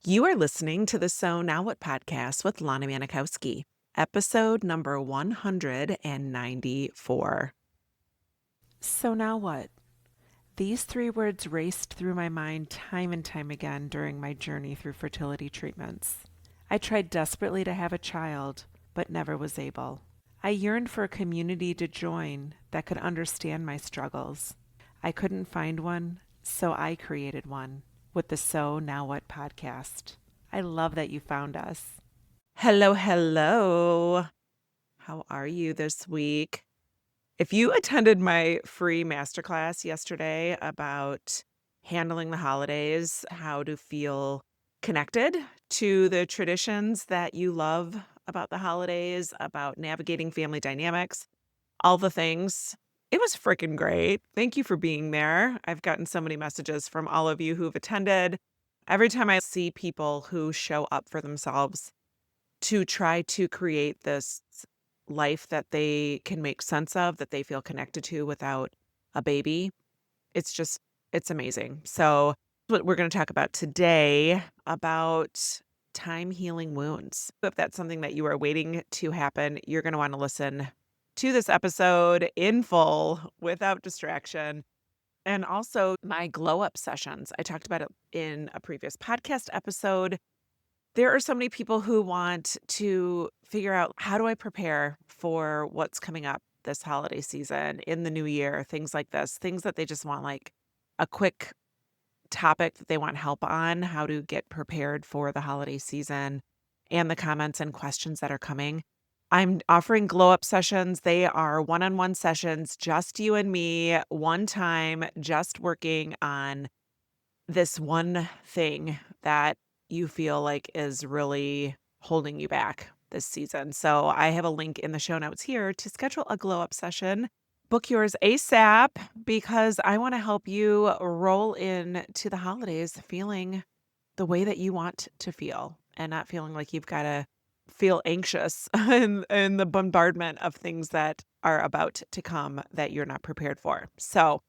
You are listening to the So Now What podcast with Lana Manikowski, episode number 194. So now what? These three words raced through my mind time and time again during my journey through fertility treatments. I tried desperately to have a child, but never was able. I yearned for a community to join that could understand my struggles. I couldn't find one, so I created one with the So Now What podcast. I love that you found us. Hello, hello. How are you this week? If you attended my free masterclass yesterday about handling the holidays, how to feel connected to the traditions that you love about the holidays, about navigating family dynamics, all the things, it was freaking great. Thank you for being there. I've gotten so many messages from all of you who've attended. Every time I see people who show up for themselves to try to create this life that they can make sense of, that they feel connected to without a baby, it's amazing. So, what we're going to talk about today about time healing wounds. If that's something that you are waiting to happen, you're going to want to listen to this episode in full without distraction. And also my glow up sessions. I talked about it in a previous podcast episode. There are so many people who want to figure out, how do I prepare for what's coming up this holiday season, in the new year, things like this, things that they just want like a quick topic that they want help on, how to get prepared for the holiday season and the comments and questions that are coming. I'm offering glow up sessions. They are one-on-one sessions, just you and me, one time, just working on this one thing that you feel like is really holding you back this season. So I have a link in the show notes here to schedule a glow up session. Book yours ASAP because I want to help you roll in to the holidays feeling the way that you want to feel and not feeling like you've got to feel anxious in the bombardment of things that are about to come that you're not prepared for. So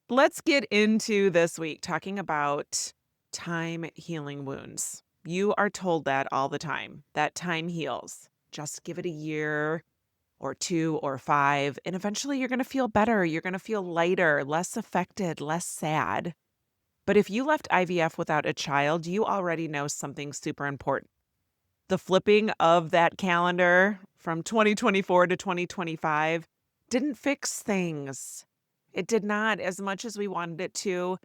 let's get into this week talking about time healing wounds. You are told that all the time, that time heals. Just give it a year or 2 or 5, and eventually you're going to feel better. You're going to feel lighter, less affected, less sad. But if you left IVF without a child, you already know something super important. The flipping of that calendar from 2024 to 2025 didn't fix things. It did not. As much as we wanted it to,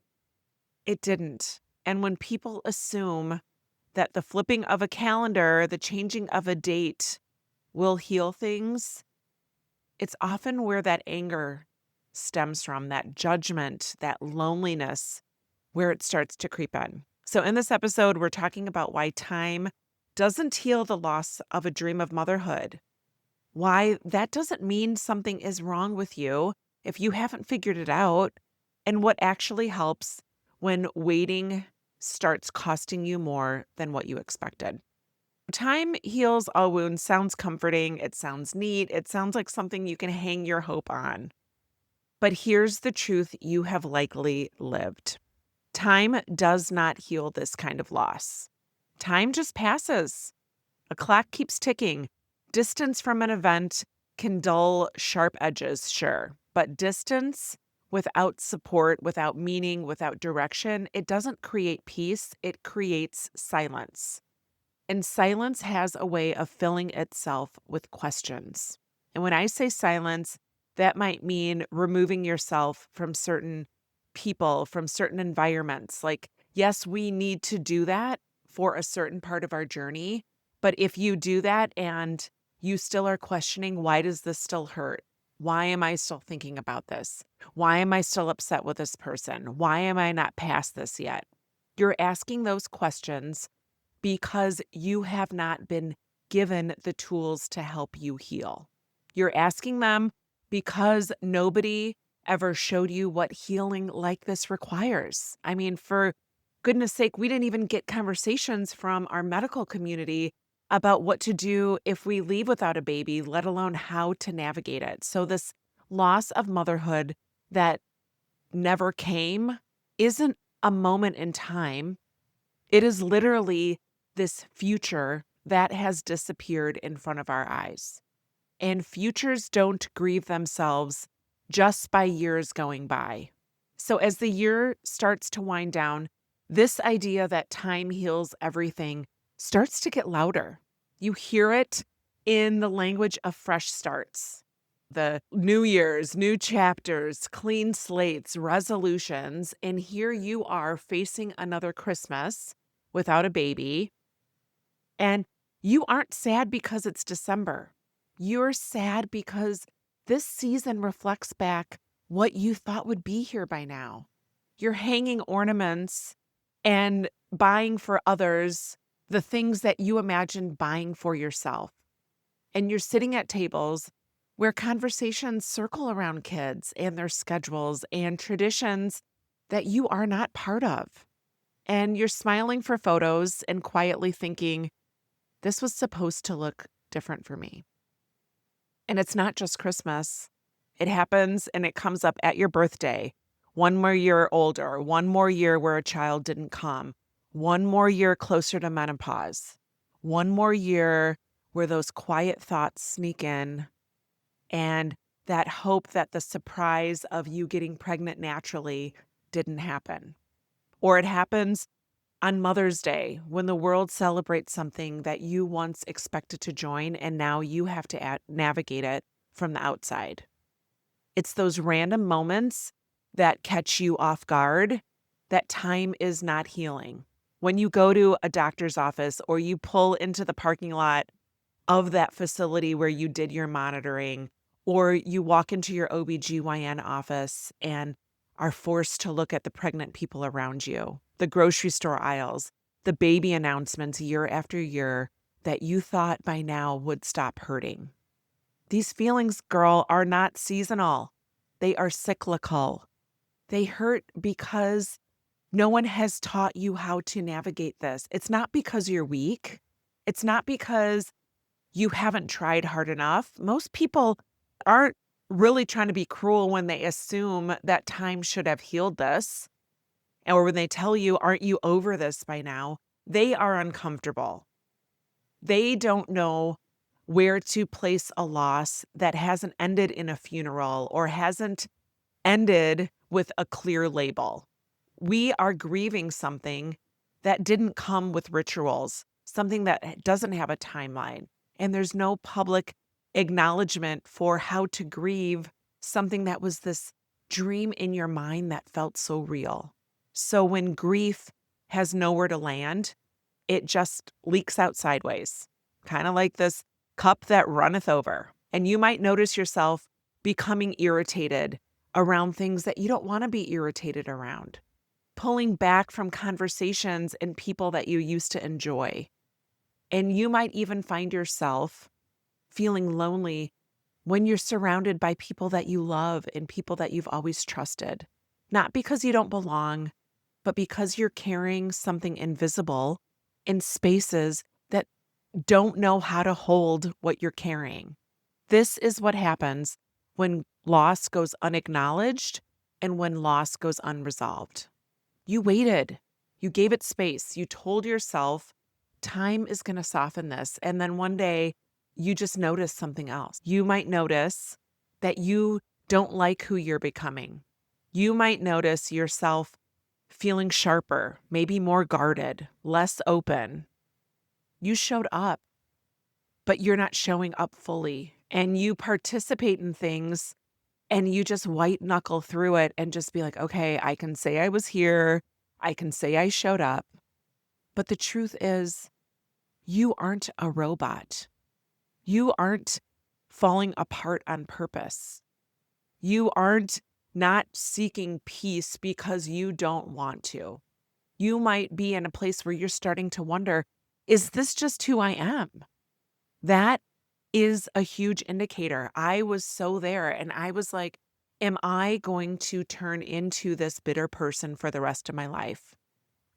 it didn't. And when people assume that the flipping of a calendar, the changing of a date will heal things, it's often where that anger stems from, that judgment, that loneliness, where it starts to creep in. So in this episode, we're talking about why time doesn't heal the loss of a dream of motherhood. Why that doesn't mean something is wrong with you if you haven't figured it out, and what actually helps when waiting starts costing you more than what you expected. Time heals all wounds sounds comforting. It sounds neat. It sounds like something you can hang your hope on. But here's the truth you have likely lived. Time does not heal this kind of loss. Time just passes. A clock keeps ticking. Distance from an event can dull sharp edges, sure, but distance without support, without meaning, without direction, it doesn't create peace, it creates silence. And silence has a way of filling itself with questions. And when I say silence, that might mean removing yourself from certain people, from certain environments. Like, yes, we need to do that for a certain part of our journey. But if you do that and you still are questioning, why does this still hurt? Why am I still thinking about this? Why am I still upset with this person? Why am I not past this yet? You're asking those questions because you have not been given the tools to help you heal. You're asking them because nobody ever showed you what healing like this requires. I mean, for goodness sake, we didn't even get conversations from our medical community about what to do if we leave without a baby, let alone how to navigate it. So this loss of motherhood that never came isn't a moment in time. It is literally this future that has disappeared in front of our eyes. And futures don't grieve themselves just by years going by. So as the year starts to wind down, this idea that time heals everything starts to get louder. You hear it in the language of fresh starts. The New Year's, new chapters, clean slates, resolutions, and here you are facing another Christmas without a baby. And you aren't sad because it's December. You're sad because this season reflects back what you thought would be here by now. You're hanging ornaments and buying for others the things that you imagined buying for yourself. And you're sitting at tables where conversations circle around kids and their schedules and traditions that you are not part of. And you're smiling for photos and quietly thinking, this was supposed to look different for me. And it's not just Christmas. It happens and it comes up at your birthday. One more year older, one more year where a child didn't come, one more year closer to menopause, one more year where those quiet thoughts sneak in, and that hope that the surprise of you getting pregnant naturally didn't happen. Or it happens on Mother's Day, when the world celebrates something that you once expected to join, and now you have to navigate it from the outside. It's those random moments that catch you off guard that time is not healing. When you go to a doctor's office or you pull into the parking lot of that facility where you did your monitoring, or you walk into your OBGYN office and are forced to look at the pregnant people around you, the grocery store aisles, the baby announcements year after year that you thought by now would stop hurting. These feelings, girl, are not seasonal. They are cyclical. They hurt because no one has taught you how to navigate this. It's not because you're weak. It's not because you haven't tried hard enough. Most people aren't really trying to be cruel when they assume that time should have healed this, or when they tell you, aren't you over this by now? They are uncomfortable. They don't know where to place a loss that hasn't ended in a funeral or hasn't ended with a clear label. We are grieving something that didn't come with rituals, something that doesn't have a timeline. And there's no public acknowledgement for how to grieve something that was this dream in your mind that felt so real. So when grief has nowhere to land, it just leaks out sideways, kind of like this cup that runneth over. And you might notice yourself becoming irritated around things that you don't want to be irritated around, pulling back from conversations and people that you used to enjoy. And you might even find yourself feeling lonely when you're surrounded by people that you love and people that you've always trusted, not because you don't belong, but because you're carrying something invisible in spaces that don't know how to hold what you're carrying. This is what happens when loss goes unacknowledged and when loss goes unresolved. You waited, you gave it space, you told yourself, time is going to soften this. And then one day you just notice something else. You might notice that you don't like who you're becoming. You might notice yourself feeling sharper, maybe more guarded, less open. You showed up, but you're not showing up fully. And you participate in things and you just white knuckle through it and just be like, okay, I can say I was here. I can say I showed up. But the truth is, you aren't a robot. You aren't falling apart on purpose. You aren't not seeking peace because you don't want to. You might be in a place where you're starting to wonder, is this just who I am? That is a huge indicator. I was so there and I was like, am I going to turn into this bitter person for the rest of my life?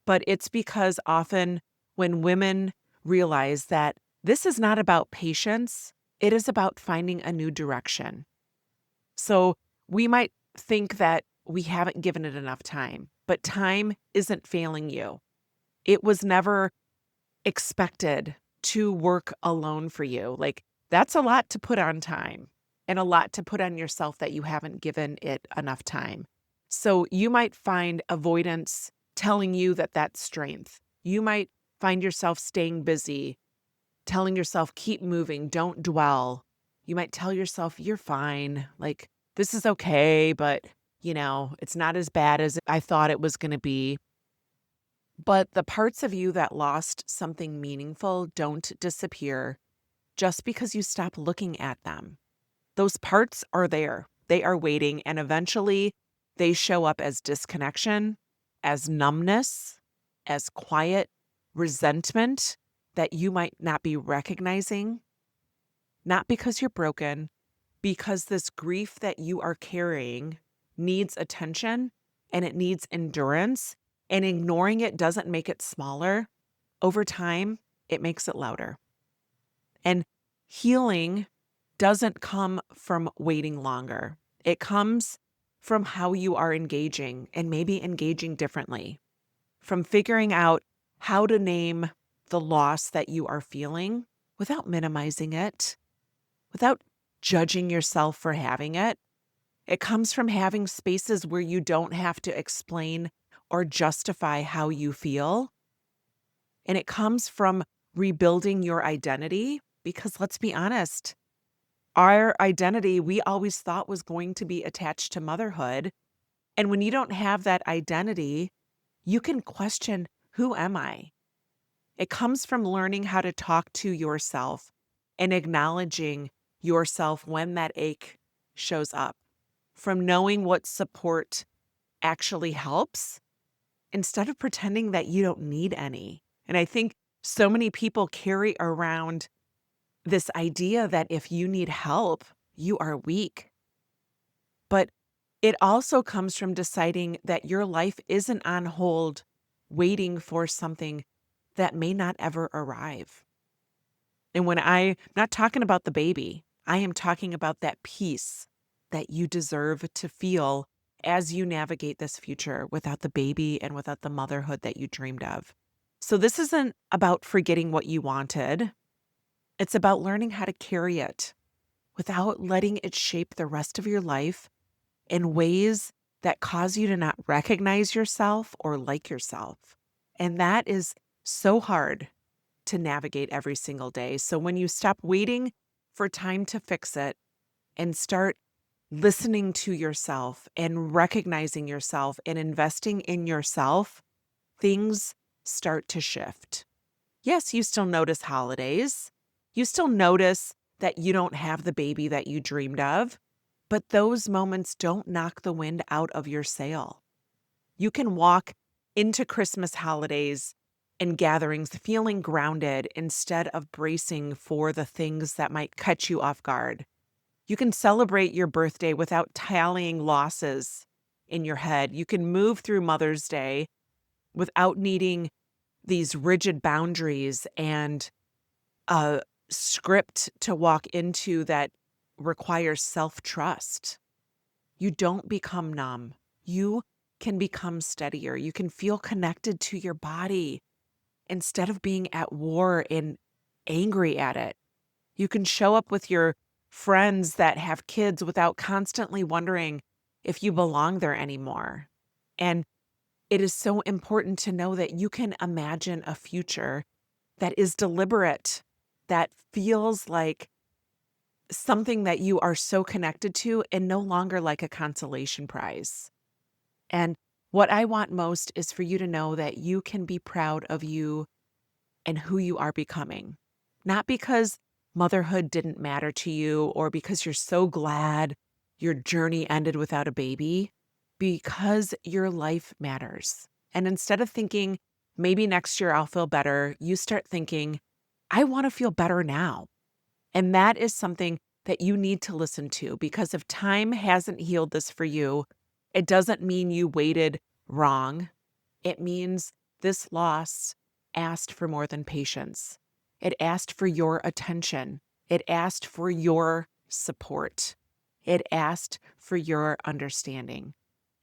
But it's because often when women realize that this is not about patience, it is about finding a new direction. So we might think that we haven't given it enough time, but time isn't failing you. It was never expected to work alone for you. Like, that's a lot to put on time and a lot to put on yourself that you haven't given it enough time. So you might find avoidance telling you that that's strength. You might find yourself staying busy, telling yourself, keep moving, don't dwell. You might tell yourself, you're fine. Like, this is okay, but it's not as bad as I thought it was going to be. But the parts of you that lost something meaningful don't disappear just because you stop looking at them. Those parts are there, they are waiting, and eventually they show up as disconnection, as numbness, as quiet resentment that you might not be recognizing, not because you're broken, because this grief that you are carrying needs attention and it needs endurance, and ignoring it doesn't make it smaller. Over time, it makes it louder. And healing doesn't come from waiting longer. It comes from how you are engaging and maybe engaging differently, from figuring out how to name the loss that you are feeling without minimizing it, without judging yourself for having it. It comes from having spaces where you don't have to explain or justify how you feel. And it comes from rebuilding your identity because let's be honest, our identity we always thought was going to be attached to motherhood. And when you don't have that identity, you can question, who am I? It comes from learning how to talk to yourself and acknowledging yourself when that ache shows up, from knowing what support actually helps instead of pretending that you don't need any. And I think so many people carry around this idea that if you need help, you are weak. But it also comes from deciding that your life isn't on hold, waiting for something that may not ever arrive. And when I'm not talking about the baby, I am talking about that peace that you deserve to feel as you navigate this future without the baby and without the motherhood that you dreamed of. So this isn't about forgetting what you wanted. It's about learning how to carry it without letting it shape the rest of your life in ways that cause you to not recognize yourself or like yourself. And that is so hard to navigate every single day. So when you stop waiting for time to fix it and start listening to yourself and recognizing yourself and investing in yourself, things start to shift. Yes, you still notice holidays. You still notice that you don't have the baby that you dreamed of, but those moments don't knock the wind out of your sail. You can walk into Christmas holidays and gatherings feeling grounded instead of bracing for the things that might catch you off guard. You can celebrate your birthday without tallying losses in your head. You can move through Mother's Day without needing these rigid boundaries and a script to walk into that requires self-trust. You don't become numb. You can become steadier. You can feel connected to your body instead of being at war and angry at it. You can show up with your friends that have kids without constantly wondering if you belong there anymore. And it is so important to know that you can imagine a future that is deliberate, that feels like something that you are so connected to and no longer like a consolation prize. And what I want most is for you to know that you can be proud of you and who you are becoming. Not because motherhood didn't matter to you or because you're so glad your journey ended without a baby, because your life matters. And instead of thinking, maybe next year I'll feel better, you start thinking, I want to feel better now. And that is something that you need to listen to because if time hasn't healed this for you, it doesn't mean you waited wrong. It means this loss asked for more than patience. It asked for your attention. It asked for your support. It asked for your understanding.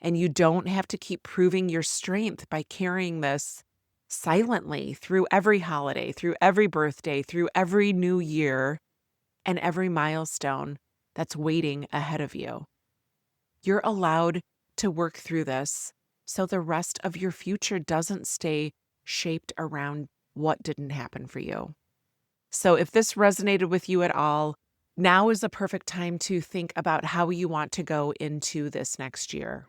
And you don't have to keep proving your strength by carrying this silently through every holiday, through every birthday, through every new year, and every milestone that's waiting ahead of you. You're allowed to work through this so the rest of your future doesn't stay shaped around what didn't happen for you. So, if this resonated with you at all, now is the perfect time to think about how you want to go into this next year.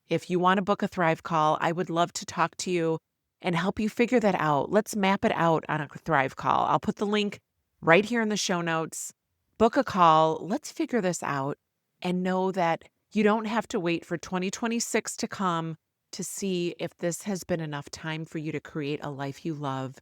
If you want to book a Thrive call, I would love to talk to you and help you figure that out. Let's map it out on a Thrive call. I'll put the link right here in the show notes. Book a call. Let's figure this out and know that you don't have to wait for 2026 to come to see if this has been enough time for you to create a life you love,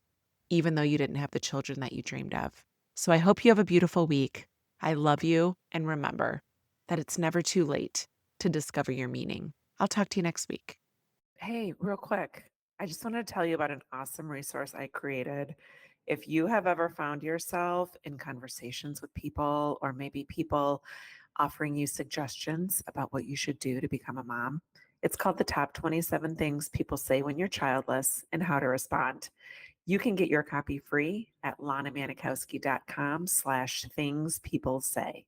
even though you didn't have the children that you dreamed of. So I hope you have a beautiful week. I love you. And remember that it's never too late to discover your meaning. I'll talk to you next week. Hey, real quick, I just wanted to tell you about an awesome resource I created. If you have ever found yourself in conversations with people, or maybe people offering you suggestions about what you should do to become a mom, it's called the Top 27 Things People Say When You're Childless and How to Respond. You can get your copy free at lanamanikowski.com/things people say.